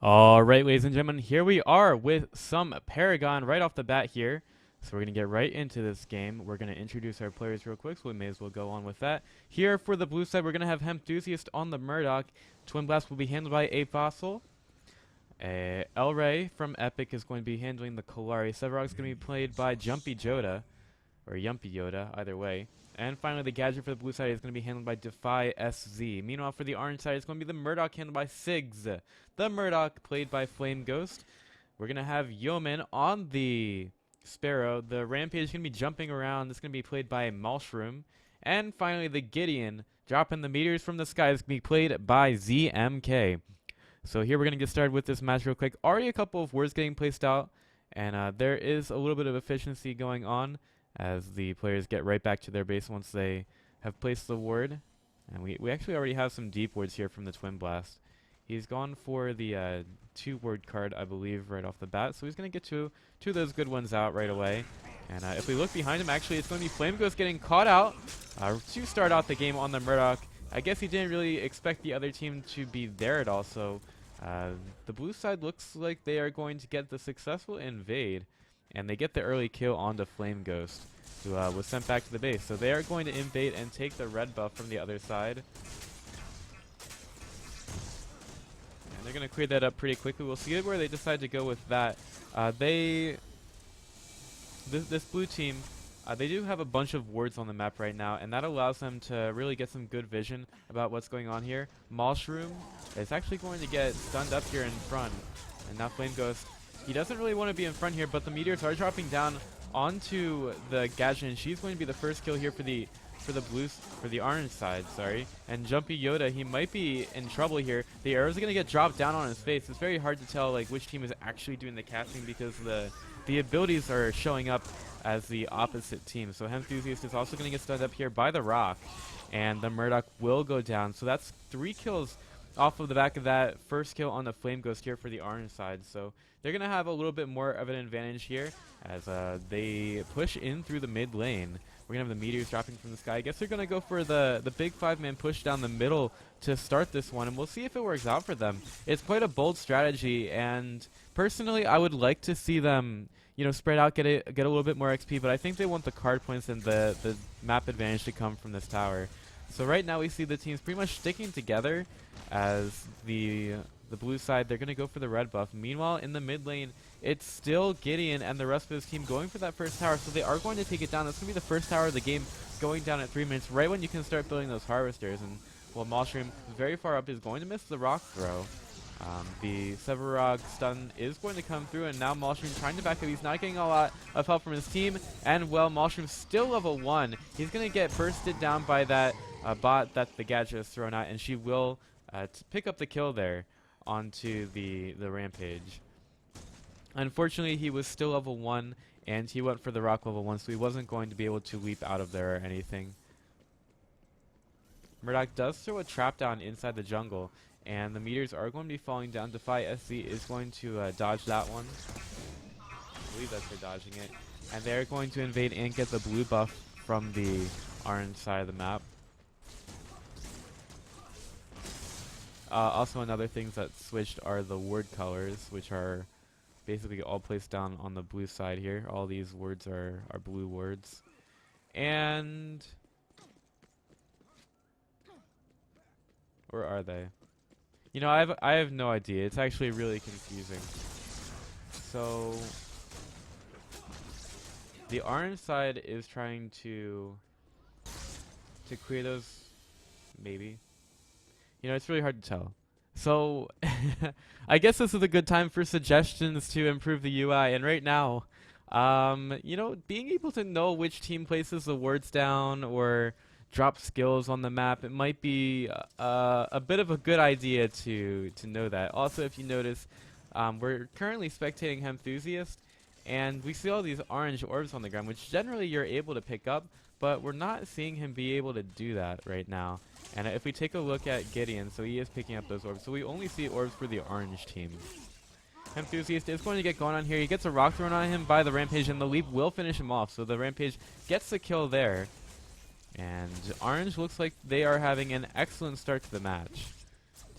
Alright, ladies and gentlemen, here we are with some Paragon right off the bat here. So we're going to get right into this game. We're going to introduce our players real quick, so we may as well go on with that. Here for the blue side, we're going to have Hemthusiast on the Murdoch. Twin Blast will be handled by A Fossil. El Ray from Epic is going to be handling the Kalari. Sevarog is going to be played by Jumpy Yoda, or Yumpy Yoda, either way. And finally, the Gadget for the blue side is going to be handled by Defy SZ. Meanwhile, for the orange side, it's going to be the Murdoch handled by Sigs. The Murdoch played by Flame Ghost. We're going to have Yeoman on the Sparrow. The Rampage is going to be jumping around. This is going to be played by Malshroom. And finally, the Gideon, dropping the meteors from the sky, is going to be played by ZMK. So here we're going to get started with this match real quick. Already a couple of wards getting placed out, and there is a little bit of efficiency going on as the players get right back to their base once they have placed the ward. And we actually already have some deep wards here from the Twin Blast. He's gone for the 2 ward card, I believe, right off the bat. So he's going to get two of those good ones out right away. And if we look behind him, actually, it's going to be Flame Ghost getting caught out to start out the game on the Murdoch. I guess he didn't really expect the other team to be there at all. So the blue side looks like they are going to get the successful invade. And they get the early kill onto Flame Ghost, who was sent back to the base. So they are going to invade and take the red buff from the other side. And they're going to clear that up pretty quickly. We'll see where they decide to go with that. This blue team, they do have a bunch of wards on the map right now, and that allows them to really get some good vision about what's going on here. Malshroom is actually going to get stunned up here in front, and now Flame Ghost, he doesn't really want to be in front here, but the meteors are dropping down onto the Gadget, and she's going to be the first kill here for the orange side, sorry. And Jumpy Yoda, he might be in trouble here. The arrows are going to get dropped down on his face. It's very hard to tell like which team is actually doing the casting because the abilities are showing up as the opposite team. So Hemthusiast is also going to get stunned up here by the rock, and the Murdoch will go down. So that's 3 kills off of the back of that first kill on the Flame Ghost here for the orange side. So they're going to have a little bit more of an advantage here as they push in through the mid lane. We're going to have the meteors dropping from the sky. I guess they're going to go for the big 5-man push down the middle to start this one, and we'll see if it works out for them. It's quite a bold strategy, and personally, I would like to see them, you know, spread out, get a little bit more XP, but I think they want the card points and the map advantage to come from this tower. So right now we see the teams pretty much sticking together as the blue side, they're going to go for the red buff. Meanwhile, in the mid lane, it's still Gideon and the rest of his team going for that first tower, so they are going to take it down. That's going to be the first tower of the game going down at 3 minutes, right when you can start building those harvesters. And while Malshroom, very far up, is going to miss the rock throw. The Sevarog stun is going to come through, and now Malshroom trying to back up. He's not getting a lot of help from his team, and well, Malshroom's still level 1. He's going to get bursted down by that bot that the Gadget has thrown out, and she will pick up the kill there onto the Rampage. Unfortunately, he was still level 1, and he went for the rock level 1, so he wasn't going to be able to leap out of there or anything. Murdoch does throw a trap down inside the jungle, and the meteors are going to be falling down. Defy SC is going to dodge that one. I believe that's her dodging it. And they're going to invade and get the blue buff from the orange side of the map. Also, another things that switched are the word colors, which are basically all placed down on the blue side here. All these words are blue words. And where are they? You know, I have no idea. It's actually really confusing. So the orange side is trying to clear those, maybe. You know, it's really hard to tell. So I guess this is a good time for suggestions to improve the UI. And right now, you know, being able to know which team places the words down or drop skills on the map, it might be a bit of a good idea to know that. Also, if you notice, we're currently spectating Hemthusiast, and we see all these orange orbs on the ground, which generally you're able to pick up, but we're not seeing him be able to do that right now. And if we take a look at Gideon, so he is picking up those orbs, so we only see orbs for the orange team. Hemthusiast is going to get going on here. He gets a rock thrown on him by the Rampage, and the leap will finish him off, so the Rampage gets the kill there. And orange looks like they are having an excellent start to the match.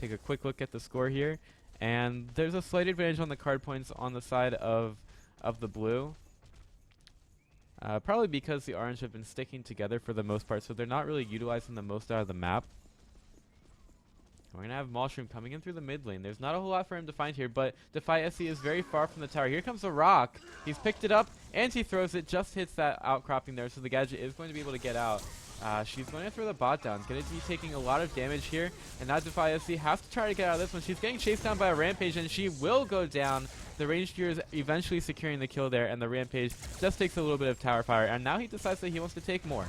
Take a quick look at the score here. And there's a slight advantage on the card points on the side of the blue. Probably because the orange have been sticking together for the most part, so they're not really utilizing the most out of the map. We're going to have Mushroom coming in through the mid lane. There's not a whole lot for him to find here, but Defy SC is very far from the tower. Here comes a rock. He's picked it up, and he throws it. Just hits that outcropping there, so the gadget is going to be able to get out. She's going to throw the bot down. Going to be taking a lot of damage here, and now Defy SC has to try to get out of this one. She's getting chased down by a Rampage, and she will go down. The ranged gear is eventually securing the kill there, and the Rampage just takes a little bit of tower fire, and now he decides that he wants to take more.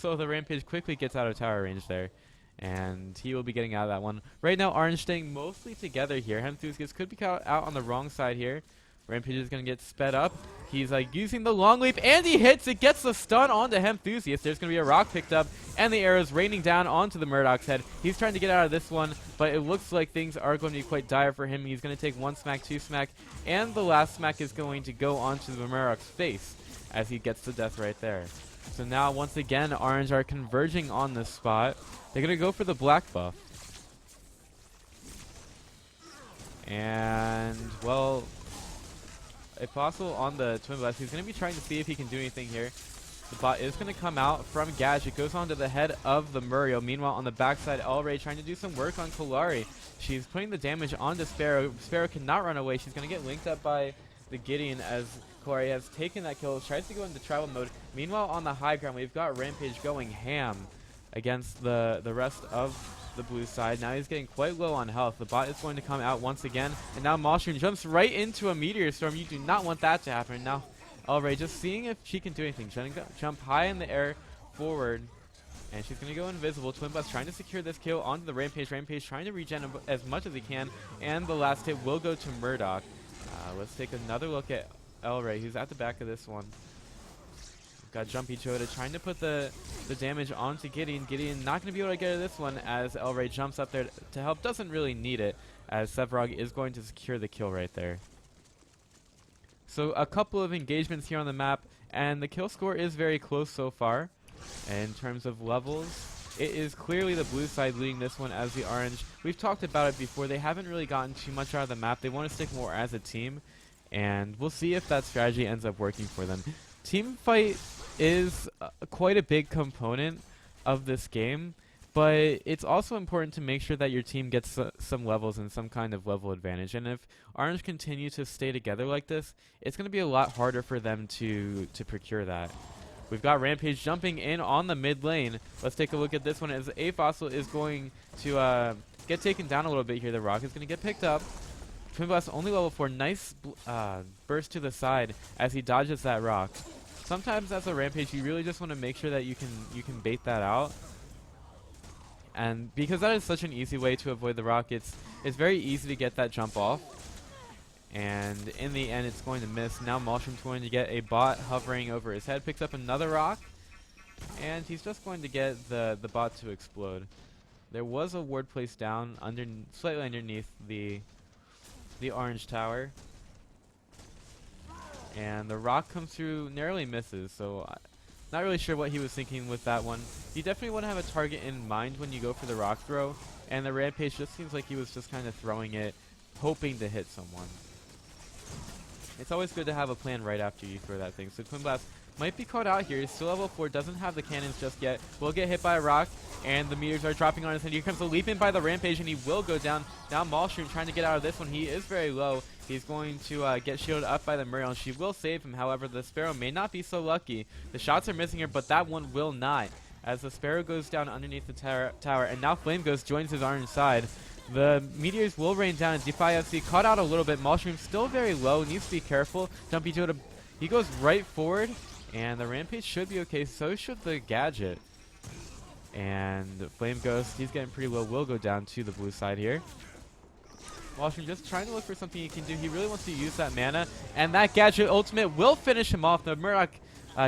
So the Rampage quickly gets out of tower range there, and he will be getting out of that one. Right now, Orange staying mostly together here. Hemthusiast could be caught out on the wrong side here. Rampage is going to get sped up. He's using the long leap, and he hits. It gets the stun onto Hemthusiast. There's going to be a rock picked up, and the arrows raining down onto the Murdoc's head. He's trying to get out of this one, but it looks like things are going to be quite dire for him. He's going to take one smack, two smack, and the last smack is going to go onto the Murdoc's face as he gets to death right there. So now, once again, Orange are converging on this spot. They're going to go for the black buff. And, well, if possible on the Twin Blast, he's going to be trying to see if he can do anything here. The bot is going to come out from Gadget. Goes onto the head of the Muriel. Meanwhile, on the backside, Elray trying to do some work on Kalari. She's putting the damage onto Sparrow. Sparrow cannot run away. She's going to get linked up by the Gideon as Kalari has taken that kill. Tries to go into travel mode. Meanwhile, on the high ground, we've got Rampage going ham against the rest of the blue side. Now he's getting quite low on health. The bot is going to come out once again, and now Mushroom jumps right into a Meteor Storm. You do not want that to happen. Now Elray just seeing if she can do anything. She's going to jump high in the air forward, and she's going to go invisible. Twin Blast trying to secure this kill onto the Rampage. Rampage trying to regen as much as he can, and the last hit will go to Murdoch. Let's take another look at Elray, who's at the back of this one. Got Jumpy Choda trying to put the damage onto Gideon. Gideon not going to be able to get this one as Elray jumps up there to help. Doesn't really need it, as Sevarog is going to secure the kill right there. So a couple of engagements here on the map, and the kill score is very close so far. In terms of levels, it is clearly the blue side leading this one as the orange. We've talked about it before. They haven't really gotten too much out of the map. They want to stick more as a team, and we'll see if that strategy ends up working for them. Team fight is quite a big component of this game, but it's also important to make sure that your team gets some levels and some kind of level advantage. And if Orange continue to stay together like this, it's going to be a lot harder for them to procure that. We've got Rampage jumping in on the mid lane. Let's take a look at this one as A Fossil is going to get taken down a little bit here. The rock is going to get picked up. Twin Blast only level 4. Nice burst to the side as he dodges that rock. Sometimes as a Rampage, you really just want to make sure that you can bait that out. And because that is such an easy way to avoid the rock, it's very easy to get that jump off. And in the end, it's going to miss. Now Mushroom's going to get a bot hovering over his head. Picks up another rock. And he's just going to get the bot to explode. There was a ward placed down slightly underneath the orange tower. And the rock comes through, narrowly misses, so not really sure what he was thinking with that one. You definitely want to have a target in mind when you go for the rock throw, and the Rampage just seems like he was just kind of throwing it, hoping to hit someone. It's always good to have a plan right after you throw that thing. So Twin Blast might be caught out here. He's still level 4, doesn't have the cannons just yet. Will get hit by a rock, and the meteors are dropping on his head. Here comes the leap in by the Rampage, and he will go down. Now Mushroom trying to get out of this one. He is very low. He's going to get shielded up by the Muriel, and she will save him. However, the Sparrow may not be so lucky. The shots are missing here, but that one will not, as the Sparrow goes down underneath the tower, and now Flame Ghost joins his orange side. The meteors will rain down, and Defy FC caught out a little bit. Mushroom still very low, needs to be careful. Jumpy Joda, he goes right forward, and the Rampage should be okay, so should the Gadget. And Flame Ghost, he's getting pretty low, will go down to the blue side here. Mushroom just trying to look for something he can do. He really wants to use that mana, and that Gadget ultimate will finish him off. The Murdoch,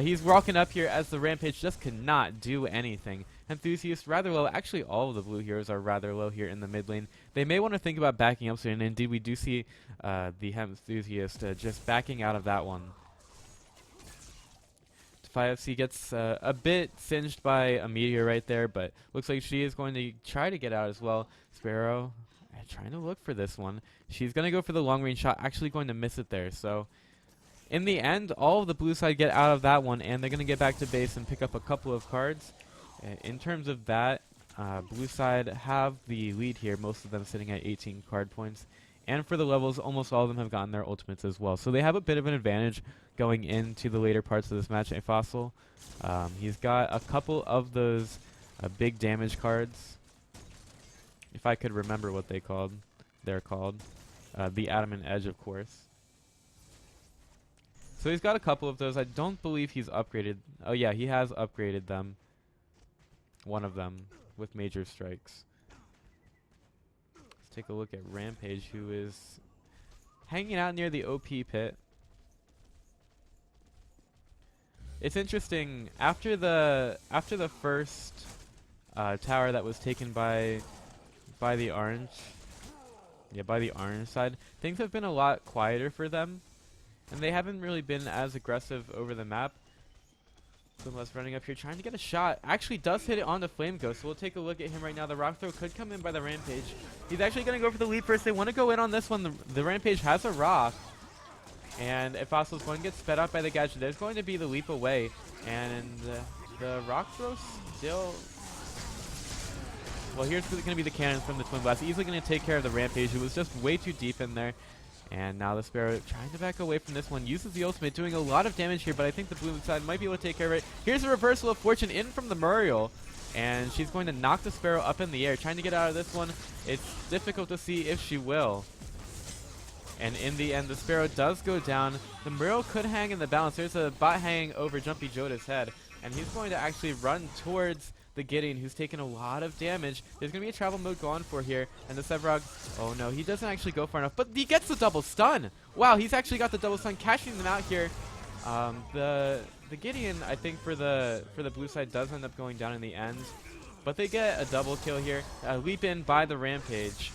he's walking up here as the Rampage just cannot do anything. Enthusiast rather low. Actually, all of the blue heroes are rather low here in the mid lane. They may want to think about backing up soon, and indeed we do see the Enthusiast just backing out of that one. Defy FC gets a bit singed by a meteor right there, but looks like she is going to try to get out as well. Sparrow Trying to look for this one. She's going to go for the long range shot, actually going to miss it there. So in the end, all of the blue side get out of that one, and they're going to get back to base and pick up a couple of cards. In terms of that, blue side have the lead here, most of them sitting at 18 card points. And for the levels, almost all of them have gotten their ultimates as well. So they have a bit of an advantage going into the later parts of this match. A Fossil, he's got a couple of those big damage cards. If I could remember what they're called. The Adamant Edge, of course. So he's got a couple of those. I don't believe he's upgraded. Oh yeah, he has upgraded them. One of them with major strikes. Let's take a look at Rampage, who is hanging out near the OP pit. It's interesting, after the first tower that was taken by the orange, by the orange side, things have been a lot quieter for them, and they haven't really been as aggressive over the map. Twinblast running up here, trying to get a shot. Actually does hit it on the Flame Ghost, so we'll take a look at him right now. The Rock Throw could come in by the Rampage. He's actually going to go for the lead first. They want to go in on this one. The Rampage has a Rock, and if Fossil's going to get sped up by the Gadget, there's going to be the leap away, and the Rock Throw still... Well, here's going to be the cannons from the Twin Blast. Easily going to take care of the Rampage, who was just way too deep in there. And now the Sparrow trying to back away from this one. Uses the ultimate, doing a lot of damage here, but I think the blue side might be able to take care of it. Here's a reversal of fortune in from the Muriel. And she's going to knock the Sparrow up in the air. Trying to get out of this one. It's difficult to see if she will. And in the end, the Sparrow does go down. The Muriel could hang in the balance. There's a bot hanging over Jumpy Joda's head. And he's going to actually run towards the Gideon, who's taken a lot of damage. There's going to be a travel mode going for here. And the Sevarog, oh no, he doesn't actually go far enough. But he gets the double stun. Wow, he's actually got the double stun, cashing them out here. The Gideon, I think, for the blue side does end up going down in the end. But they get a double kill here. Leap in by the Rampage.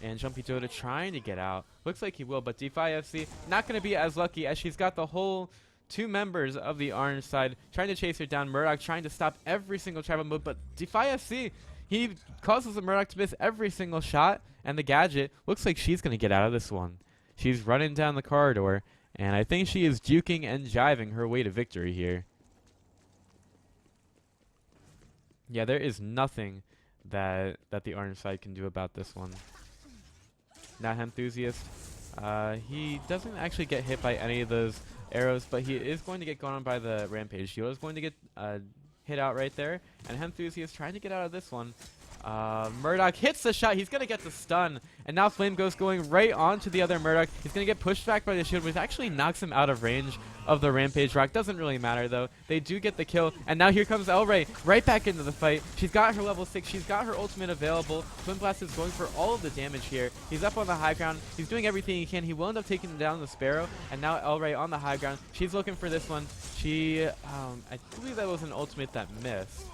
And Jumpy Joda trying to get out. Looks like he will, but Defy FC not going to be as lucky, as she's got the whole 2 members of the orange side trying to chase her down. Murdoch trying to stop every single travel move, but Defy FC, he causes the Murdoch to miss every single shot, and the Gadget looks like she's going to get out of this one. She's running down the corridor, and I think she is juking and jiving her way to victory here. Yeah, there is nothing that the orange side can do about this one. Not Enthusiast. He doesn't actually get hit by any of those arrows, but he is going to get gone on by the Rampage. He was going to get hit out right there, and Enthusiast trying to get out of this one. Murdoch hits the shot. He's going to get the stun, and now Flame Ghost going right onto the other Murdoch. He's going to get pushed back by the shield, which actually knocks him out of range of the Rampage Rock. Doesn't really matter, though. They do get the kill, and now here comes Elray right back into the fight. She's got her level 6. She's got her ultimate available. Twin Blast is going for all of the damage here. He's up on the high ground. He's doing everything he can. He will end up taking down the Sparrow, and now Elray on the high ground. She's looking for this one. She, I believe that was an ultimate that missed.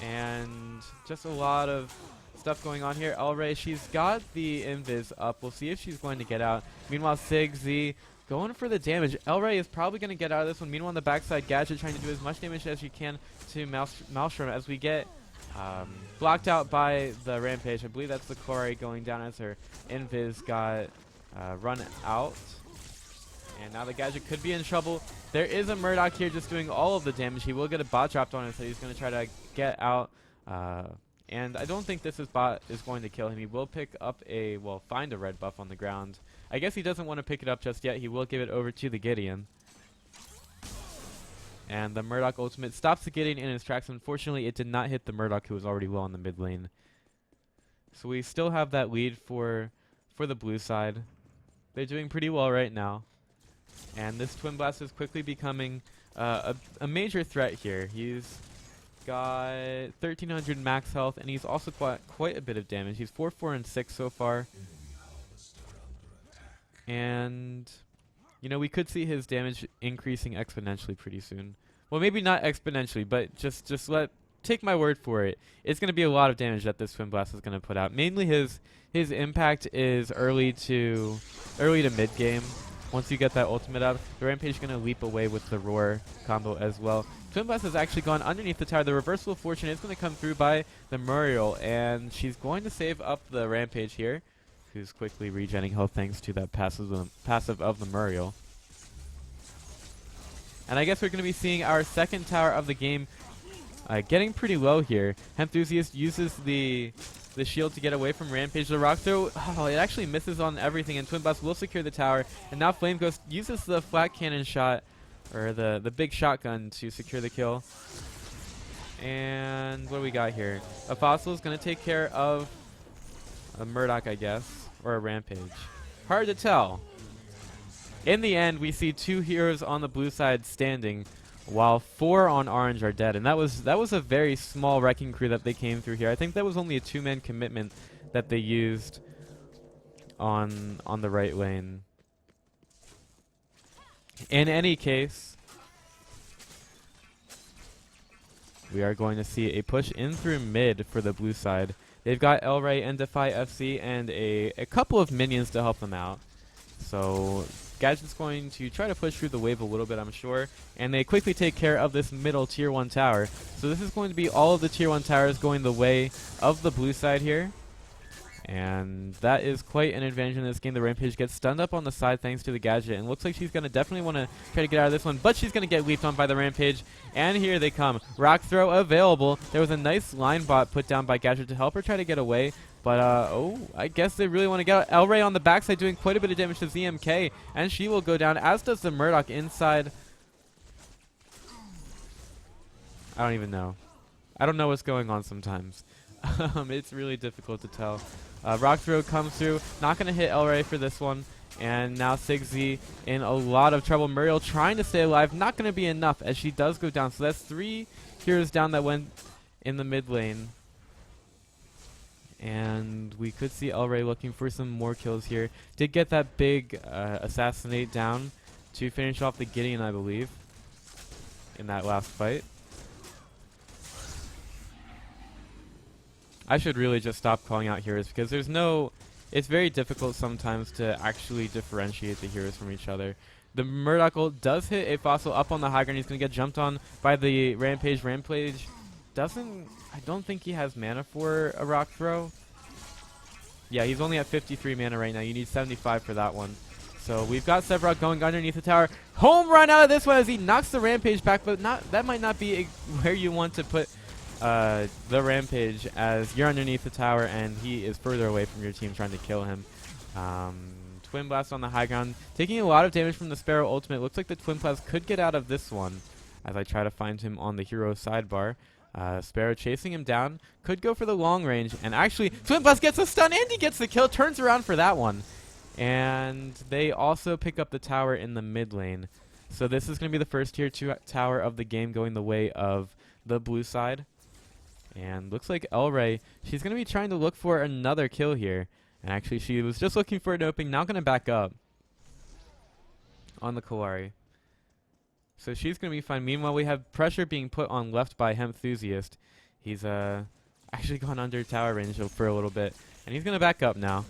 And just a lot of stuff going on here. Elray, she's got the invis up. We'll see if she's going to get out. Meanwhile, Sig Z going for the damage. Elray is probably going to get out of this one. Meanwhile, on the backside, Gadget trying to do as much damage as she can to Maelstrom as we get blocked out by the Rampage. I believe that's the Quarry going down as her invis got run out. And now the Gadget could be in trouble. There is a Murdoch here just doing all of the damage. He will get a bot dropped on him, so he's going to try to get out. And I don't think this bot is going to kill him. He will pick up find a red buff on the ground. I guess he doesn't want to pick it up just yet. He will give it over to the Gideon. And the Murdoch ultimate stops the Gideon in his tracks. Unfortunately, it did not hit the Murdoch, who was already well in the mid lane. So we still have that lead for the blue side. They're doing pretty well right now. And this Twin Blast is quickly becoming a major threat here. He's got 1,300 max health, and he's also quite a bit of damage. He's 4, 4, and 6 so far. And, you know, we could see his damage increasing exponentially pretty soon. Well, maybe not exponentially, but just take my word for it. It's going to be a lot of damage that this Twin Blast is going to put out. Mainly his impact is early to mid game. Once you get that ultimate up, the Rampage is going to leap away with the Roar combo as well. Twin Blast has actually gone underneath the tower. The Reversal of Fortune is going to come through by the Muriel, and she's going to save up the Rampage here. who's quickly regenerating health thanks to that passive of the Muriel. And I guess we're going to be seeing our second tower of the game getting pretty low here. Enthusiast uses the shield to get away from Rampage. The rock throw, oh, it actually misses on everything, and Twin Blast will secure the tower. And now Flame Ghost uses the flat cannon shot, or the big shotgun, to secure the kill. And what do we got here? A Fossil is going to take care of a Murdoch, I guess, or a Rampage. Hard to tell. In the end, we see 2 heroes on the blue side standing, while 4 on orange are dead. And that was a very small wrecking crew that they came through here. I think that was only a 2-man commitment that they used on the right lane. In any case, we are going to see a push in through mid for the blue side. They've got El Rey and Defy FC and a couple of minions to help them out. So Gadget's going to try to push through the wave a little bit, I'm sure. And they quickly take care of this middle tier 1 tower. So this is going to be all of the tier 1 towers going the way of the blue side here. And that is quite an advantage in this game. The Rampage gets stunned up on the side thanks to the Gadget. And looks like she's going to definitely want to try to get out of this one. But she's going to get leaped on by the Rampage. And here they come. Rock throw available. There was a nice line bot put down by Gadget to help her try to get away. But, oh, I guess they really want to get out. El Rey on the backside doing quite a bit of damage to ZMK. And she will go down, as does the Murdoch inside. I don't even know. I don't know what's going on sometimes. It's really difficult to tell. Rock throw comes through. Not going to hit El Rey for this one. And now Sigzy in a lot of trouble. Muriel trying to stay alive. Not going to be enough as she does go down. So that's 3 heroes down that went in the mid lane. And we could see El Rey looking for some more kills here. Did get that big assassinate down to finish off the Gideon, I believe, in that last fight. I should really just stop calling out heroes because there's no... It's very difficult sometimes to actually differentiate the heroes from each other. The Murdoch ult does hit a Fossil up on the high ground. He's going to get jumped on by the Rampage. Rampage doesn't... I don't think he has mana for a rock throw. Yeah, he's only at 53 mana right now. You need 75 for that one. So we've got Sevarog going underneath the tower. Home run out of this one as he knocks the Rampage back, but that might not be where you want to put the Rampage, as you're underneath the tower and he is further away from your team trying to kill him. Twin Blast on the high ground, taking a lot of damage from the Sparrow ultimate. Looks like the Twin Blast could get out of this one as I try to find him on the hero sidebar. Sparrow chasing him down, could go for the long range, and actually Twin Blast gets a stun and he gets the kill, turns around for that one. And they also pick up the tower in the mid lane. So this is going to be the first tier 2 tower of the game going the way of the blue side. And looks like El Rey, she's going to be trying to look for another kill here. And actually she was just looking for an opening, now going to back up on the Kalari. So she's going to be fine. Meanwhile, we have pressure being put on left by Hemthusiast. He's actually gone under tower range for a little bit. And he's going to back up now.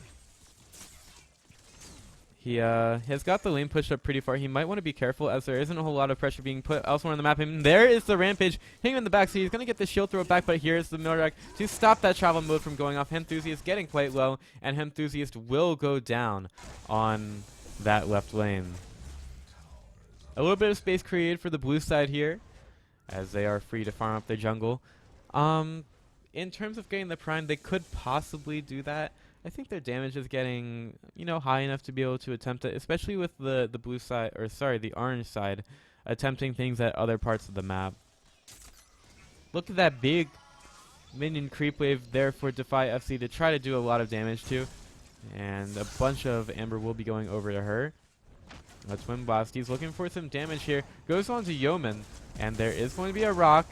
He has got the lane pushed up pretty far. He might want to be careful as there isn't a whole lot of pressure being put elsewhere on the map. And there is the Rampage hitting him in the back. So he's going to get the shield throw back. But here's the Murdoch to stop that travel mode from going off. Hemthusiast getting quite low. And Hemthusiast will go down on that left lane. A little bit of space created for the blue side here, as they are free to farm up their jungle. In terms of getting the Prime, they could possibly do that. I think their damage is getting, high enough to be able to attempt it, especially with the blue side, or sorry, the orange side, attempting things at other parts of the map. Look at that big minion creep wave there for Defy FC to try to do a lot of damage to, and a bunch of Amber will be going over to her. Twin Blast, he's looking for some damage here. Goes on to Yeoman, and there is going to be a rock.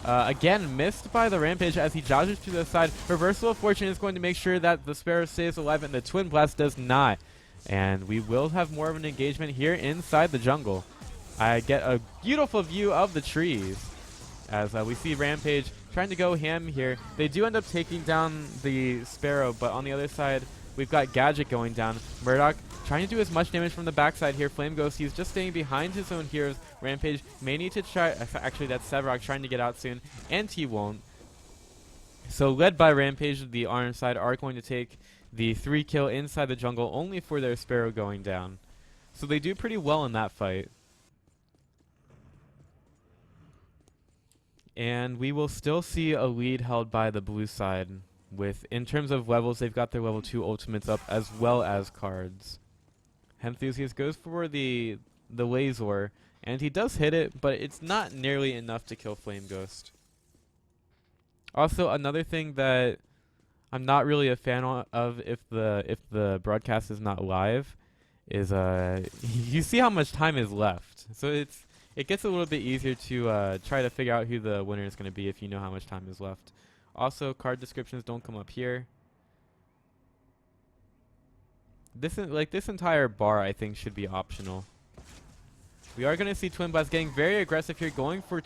Again, missed by the Rampage as he dodges to the side. Reversal of Fortune is going to make sure that the Sparrow stays alive, and the Twin Blast does not. And we will have more of an engagement here inside the jungle. I get a beautiful view of the trees as we see Rampage trying to go ham here. They do end up taking down the Sparrow, but on the other side, we've got Gadget going down. Murdoch trying to do as much damage from the backside here. Flame Ghost, he's just staying behind his own heroes. Rampage may need to try... Actually, that's Sevarog trying to get out soon, and he won't. So led by Rampage, the orange side are going to take the 3 kill inside the jungle only for their Sparrow going down. So they do pretty well in that fight. And we will still see a lead held by the blue side. In terms of levels, they've got their level 2 ultimates up as well as cards. Hemthusiast goes for the laser, and he does hit it, but it's not nearly enough to kill Flame Ghost. Also, another thing that I'm not really a fan of if the broadcast is not live is you see how much time is left. So it gets a little bit easier to try to figure out who the winner is going to be if you know how much time is left. Also, card descriptions don't come up here. This entire bar I think should be optional. We are going to see Twin Blast getting very aggressive here, going for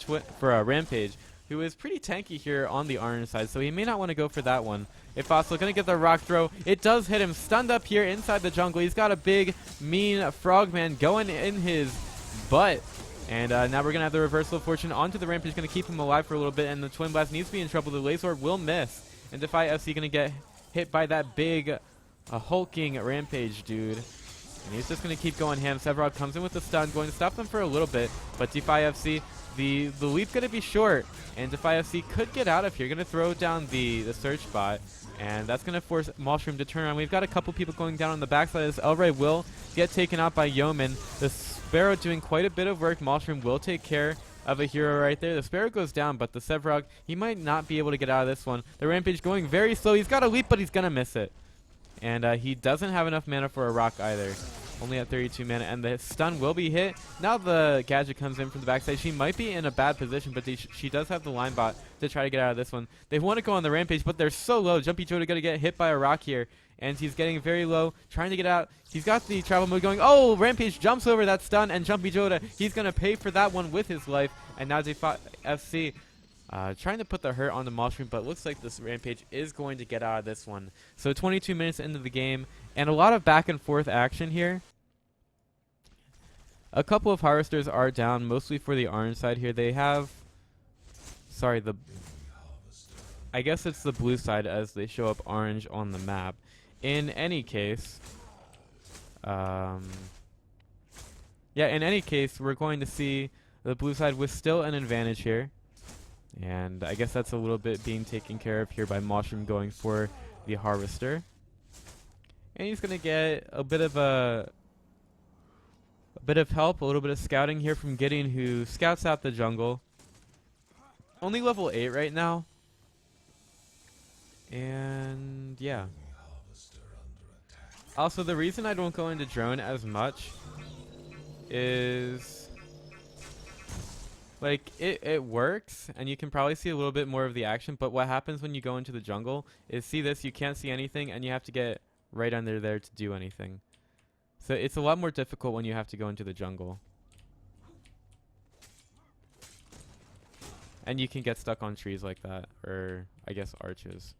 a Rampage, who is pretty tanky here on the orange side, so he may not want to go for that one. If also going to get the rock throw, it does hit him, stunned up here inside the jungle. He's got a big, mean frogman going in his butt. And now we're going to have the reversal of fortune onto the Rampage, going to keep him alive for a little bit, and the Twin Blast needs to be in trouble. The Laser will miss, and Defy FC going to get hit by that big, hulking Rampage dude. And he's just going to keep going ham. Sevarog comes in with the stun, going to stop them for a little bit, but Defy FC, the leap going to be short, and Defy FC could get out of here. Going to throw down the Search Bot, and that's going to force Mushroom to turn around. We've got a couple people going down on the backside of this. Elray will get taken out by Yeoman. The Sparrow doing quite a bit of work. Mushroom will take care of a hero right there. The Sparrow goes down, but the Sevarog, he might not be able to get out of this one. The Rampage going very slow. He's got a leap, but he's going to miss it. And he doesn't have enough mana for a rock either. Only at 32 mana, and the stun will be hit. Now the Gadget comes in from the backside. She might be in a bad position, but she does have the line bot to try to get out of this one. They want to go on the Rampage, but they're so low. Jumpy Joda going to get hit by a rock here, and he's getting very low, trying to get out. He's got the travel mode going. Oh, Rampage jumps over that stun, and Jumpy Joda, he's going to pay for that one with his life. And now FC trying to put the hurt on the Mushroom, but looks like this Rampage is going to get out of this one. So 22 minutes into the game, and a lot of back and forth action here. A couple of Harvesters are down, mostly for the orange side here. They have, I guess it's the blue side as they show up orange on the map. In any case, yeah, in any case, we're going to see the blue side with still an advantage here. And I guess that's a little bit being taken care of here by Mushroom going for the Harvester. And he's going to get a bit of help, a little bit of scouting here from Gideon, who scouts out the jungle. Only level 8 right now. And yeah. Also, the reason I don't go into drone as much is like it works, and you can probably see a little bit more of the action, but what happens when you go into the jungle is, see this, you can't see anything, and you have to get right under there to do anything. So it's a lot more difficult when you have to go into the jungle. And you can get stuck on trees like that, or I guess arches.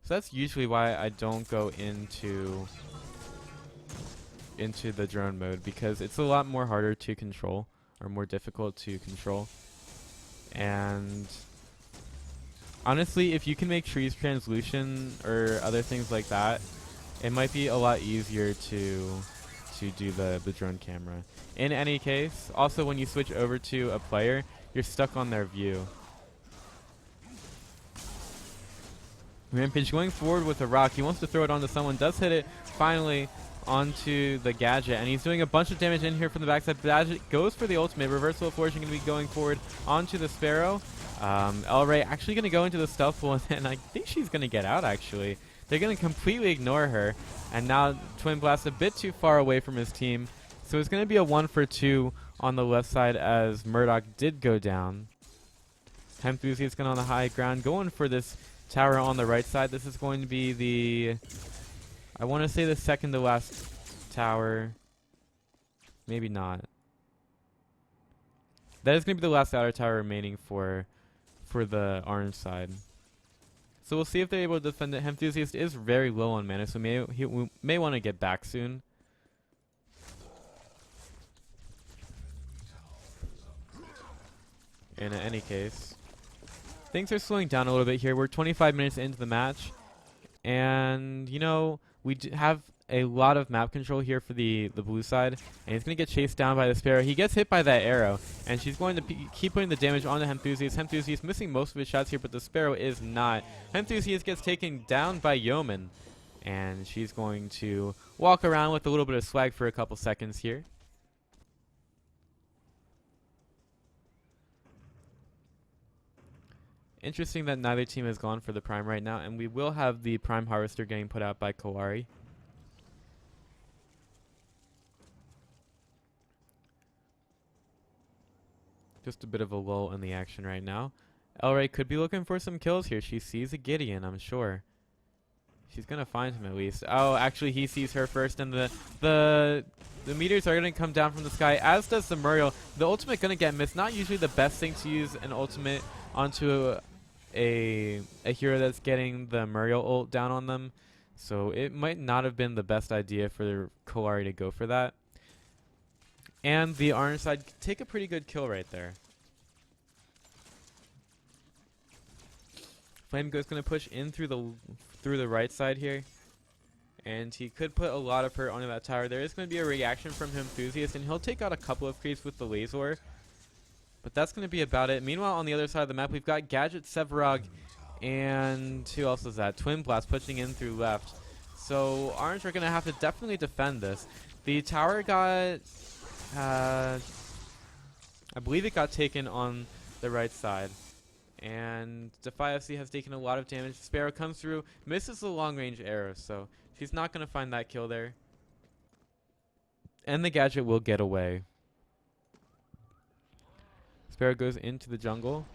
So that's usually why I don't go into the drone mode, because it's a lot more harder to control, or more difficult to control. And honestly, if you can make trees translucent or other things like that, it might be a lot easier to do the drone camera. In any case, also when you switch over to a player, you're stuck on their view. Rampage going forward with a rock. He wants to throw it onto someone. Does hit it finally onto the Gadget, and he's doing a bunch of damage in here from the backside. Gadget goes for the ultimate. Reversal of Fortune going to be going forward onto the Sparrow. Elray actually going to go into the stealth pool, and I think she's going to get out actually. They're going to completely ignore her, and now Twin Blast a bit too far away from his team. So it's going to be a 1-for-2 on the left side as Murdoch did go down. Hemthusiast going on the high ground, going for this tower on the right side. This is going to be the, I want to say the second to last tower. Maybe not. That is going to be the last outer tower remaining for the orange side. So we'll see if they're able to defend it. Hemthusiast is very low on mana, so we may want to get back soon. And in any case, things are slowing down a little bit here. We're 25 minutes into the match. And, you know, we have a lot of map control here for the blue side, and he's going to get chased down by the Sparrow. He gets hit by that arrow, and she's going to keep putting the damage on the Hemthusiast. Hemthusiast missing most of his shots here, but the Sparrow is not. Hemthusiast gets taken down by Yeoman, and she's going to walk around with a little bit of swag for a couple seconds here. Interesting that neither team has gone for the Prime right now, and we will have the Prime Harvester getting put out by Kawari. Just a bit of a lull in the action right now. Elray could be looking for some kills here. She sees a Gideon, I'm sure. She's going to find him at least. Oh, actually he sees her first, and the meters are going to come down from the sky, as does the Muriel. The ultimate going to get missed. Not usually the best thing to use an ultimate onto a hero that's getting the Muriel ult down on them. So it might not have been the best idea for Kawari to go for that. And the orange side take a pretty good kill right there. Flamego's going to push in through the right side here. And he could put a lot of hurt onto that tower. There is going to be a reaction from Hemthusiast, and he'll take out a couple of creeps with the laser. But that's going to be about it. Meanwhile, on the other side of the map, we've got Gadget, Sevarog, and who else is that? Twin Blast pushing in through left. So Orange are going to have to definitely defend this. The tower got, I believe it got taken on the right side. And Defy FC has taken a lot of damage. Sparrow comes through, misses the long-range arrow, so she's not going to find that kill there. And the Gadget will get away. Sparrow goes into the jungle.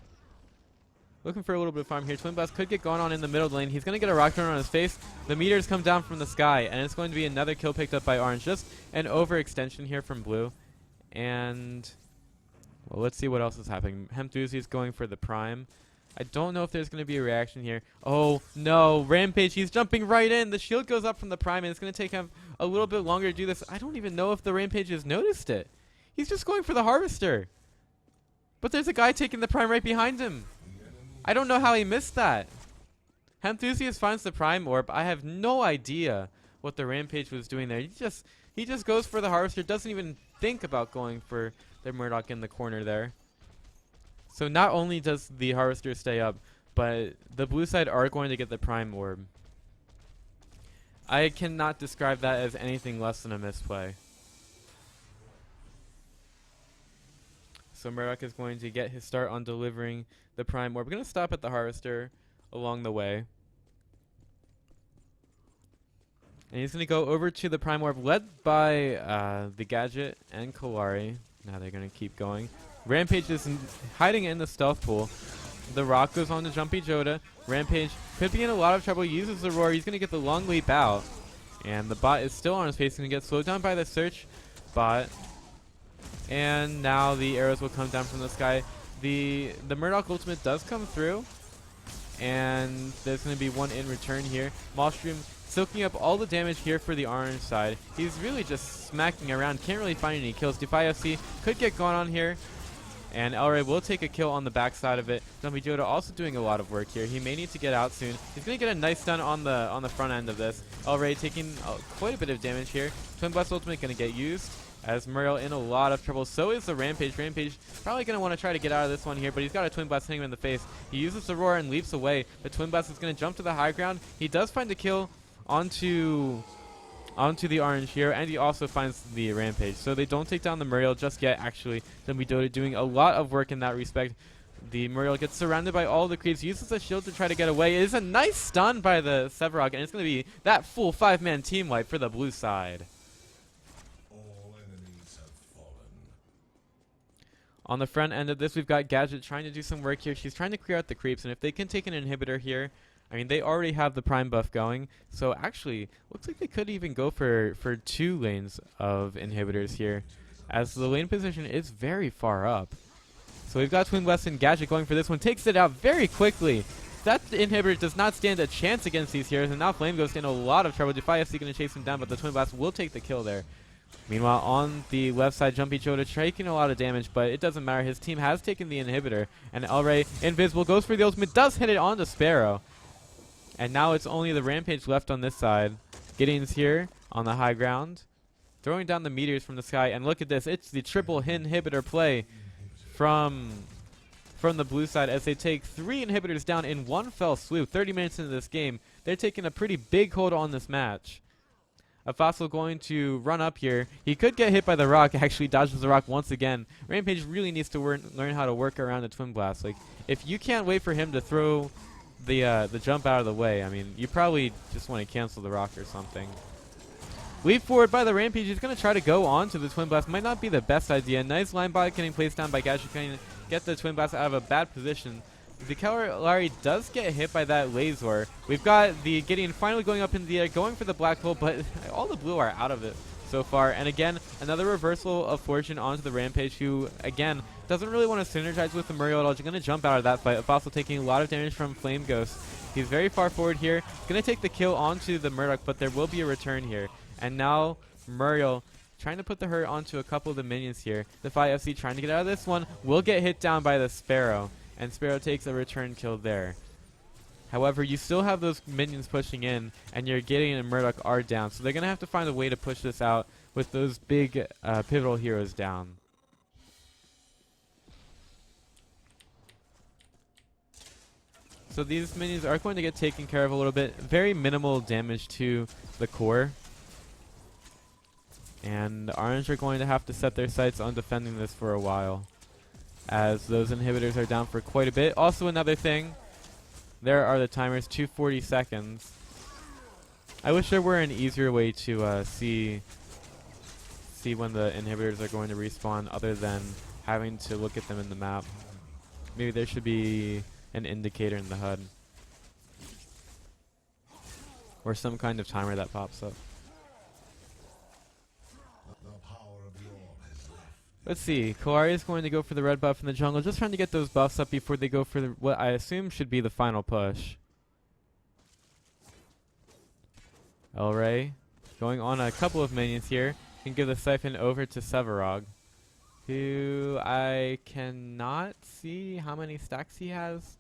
Looking for a little bit of farm here. Twin Blast could get going on in the middle lane. He's going to get a rock turn on his face. The meters come down from the sky, and it's going to be another kill picked up by Orange. Just an overextension here from Blue. And, well, let's see what else is happening. Hemthusiast is going for the Prime. I don't know if there's going to be a reaction here. Oh, no. Rampage, he's jumping right in. The shield goes up from the Prime, and it's going to take him a little bit longer to do this. I don't even know if the Rampage has noticed it. He's just going for the Harvester. But there's a guy taking the Prime right behind him. I don't know how he missed that. Hemthusiast finds the Prime Orb. I have no idea what the Rampage was doing there. He just goes for the Harvester. Doesn't even think about going for the Murdoch in the corner there. So not only does the Harvester stay up, but the blue side are going to get the Prime Orb. I cannot describe that as anything less than a misplay. So Murdoch is going to get his start on delivering the Prime Orb. We're going to stop at the Harvester along the way. And he's going to go over to the Prime Orb, led by the Gadget and Kawari. Now they're going to keep going. Rampage is hiding in the stealth pool. The rock goes on to Jumpy Joda. Rampage could be in a lot of trouble. He uses the roar. He's going to get the long leap out. And the bot is still on his face. He's going to get slowed down by the search bot. And now the arrows will come down from the sky. The Murdoch ultimate does come through. And there's going to be one in return here. Maelstrom soaking up all the damage here for the orange side. He's really just smacking around. Can't really find any kills. Defy FC could get going on here. And Elray will take a kill on the backside of it. Jumpy Joda also doing a lot of work here. He may need to get out soon. He's going to get a nice stun on the front end of this. Elray taking quite a bit of damage here. Twin Blast ultimate going to get used. As Muriel in a lot of trouble. So is the Rampage. Rampage probably going to want to try to get out of this one here, but he's got a Twin Blast hitting him in the face. He uses the roar and leaps away, but Twin Blast is going to jump to the high ground. He does find a kill onto the orange here, and he also finds the Rampage. So they don't take down the Muriel just yet, actually. Jumpy Joda doing a lot of work in that respect. The Muriel gets surrounded by all the creeps, uses a shield to try to get away. It is a nice stun by the Sevarog, and it's going to be that full 5-man team wipe for the blue side. On the front end of this, we've got Gadget trying to do some work here. She's trying to clear out the creeps, and if they can take an inhibitor here, I mean, they already have the Prime buff going. So actually, looks like they could even go for 2 lanes of inhibitors here, as the lane position is very far up. So we've got Twin Blast and Gadget going for this one. Takes it out very quickly. That inhibitor does not stand a chance against these heroes, and now Flame Ghost in a lot of trouble. Defy FC going to chase him down, but the Twin Blast will take the kill there. Meanwhile, on the left side, Jumpy Joda taking a lot of damage, but it doesn't matter. His team has taken the inhibitor, and Elray, invisible, goes for the ultimate, does hit it on the Sparrow. And now it's only the Rampage left on this side. Gideon's here on the high ground, throwing down the meteors from the sky. And look at this. It's the triple inhibitor play from the blue side as they take 3 inhibitors down in one fell swoop. 30 minutes into this game, they're taking a pretty big hold on this match. A Fossil going to run up here. He could get hit by the rock. Actually dodges the rock once again. Rampage really needs to learn how to work around the Twin Blast. Like, if you can't wait for him to throw the jump out of the way, I mean, you probably just want to cancel the rock or something. Leap forward by the Rampage. He's going to try to go on to the Twin Blast. Might not be the best idea. Nice line bot getting placed down by Gashi. Can get the Twin Blast out of a bad position. The Calorie does get hit by that laser. We've got the Gideon finally going up in the air, going for the black hole, but all the blue are out of it so far. And again, another reversal of fortune onto the Rampage, who, again, doesn't really want to synergize with the Muriel at all. He's going to jump out of that fight. Fossil taking a lot of damage from Flame Ghost. He's very far forward here. Going to take the kill onto the Murdoch, but there will be a return here. And now Muriel trying to put the hurt onto a couple of the minions here. The Phi FC trying to get out of this one. Will get hit down by the Sparrow. And Sparrow takes a return kill there. However, you still have those minions pushing in, and your Gideon and Murdoch are down. So they're going to have to find a way to push this out with those big pivotal heroes down. So these minions are going to get taken care of a little bit. Very minimal damage to the core. And Orange are going to have to set their sights on defending this for a while, as those inhibitors are down for quite a bit. Also another thing, there are the timers, 240 seconds. I wish there were an easier way to see when the inhibitors are going to respawn other than having to look at them in the map. Maybe there should be an indicator in the HUD. Or some kind of timer that pops up. Let's see. Kawari is going to go for the red buff in the jungle, just trying to get those buffs up before they go for what I assume should be the final push. El Rey going on a couple of minions here. Can give the siphon over to Sevarog, who I cannot see how many stacks he has.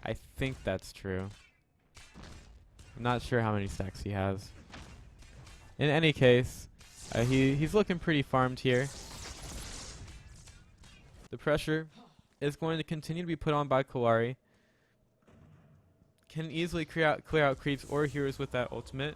I think that's true. I'm not sure how many stacks he has. In any case, he's looking pretty farmed here. The pressure is going to continue to be put on by Kawari. Can easily clear out creeps or heroes with that ultimate.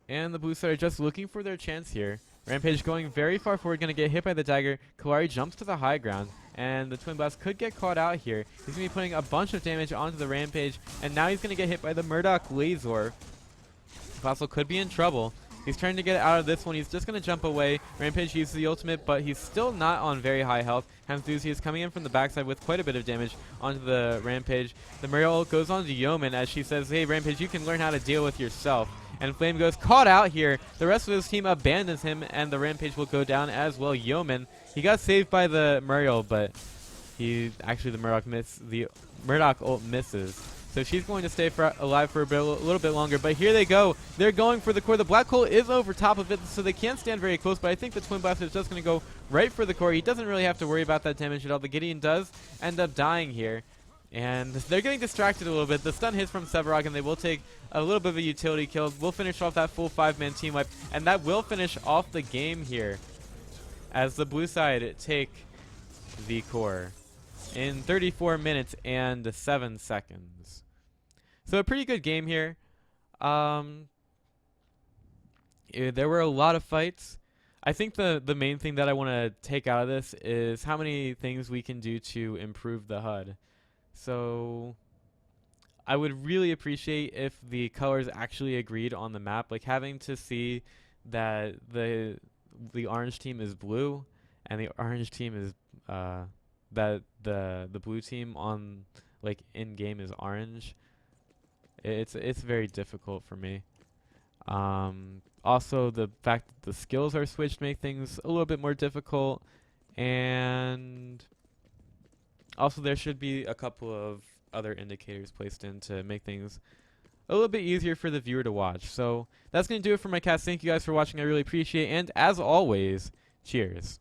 And the blue side are just looking for their chance here. Rampage going very far forward, going to get hit by the dagger. Kawari jumps to the high ground, and the Twin Blast could get caught out here. He's going to be putting a bunch of damage onto the Rampage, and now he's going to get hit by the Murdoch laser. Fossil could be in trouble. He's trying to get out of this one. He's just going to jump away. Rampage uses the ultimate, but he's still not on very high health. Hamzuzi is coming in from the backside with quite a bit of damage onto the Rampage. The Muriel goes on to Yeoman as she says, hey, Rampage, you can learn how to deal with yourself. And Flame goes caught out here. The rest of his team abandons him, and the Rampage will go down as well. Yeoman, he got saved by the Muriel, but the Murdoch ult misses. So she's going to stay alive for a little bit longer. But here they go. They're going for the core. The black hole is over top of it, so they can't stand very close. But I think the Twin Blast is just going to go right for the core. He doesn't really have to worry about that damage at all. The Gideon does end up dying here. And they're getting distracted a little bit. The stun hits from Sevarog, and they will take a little bit of a utility kill. We'll finish off that full 5-man team wipe. And that will finish off the game here, as the blue side take the core in 34 minutes and 7 seconds. So a pretty good game here. There were a lot of fights. I think the main thing that I want to take out of this is how many things we can do to improve the HUD. So I would really appreciate if the colors actually agreed on the map, like having to see that the orange team is blue and the orange team is that the blue team on like in game is orange. It's very difficult for me. Also, the fact that the skills are switched make things a little bit more difficult, and also there should be a couple of other indicators placed in to make things a little bit easier for the viewer to watch. So that's going to do it for my cast. Thank you guys for watching. I really appreciate it, and as always, cheers.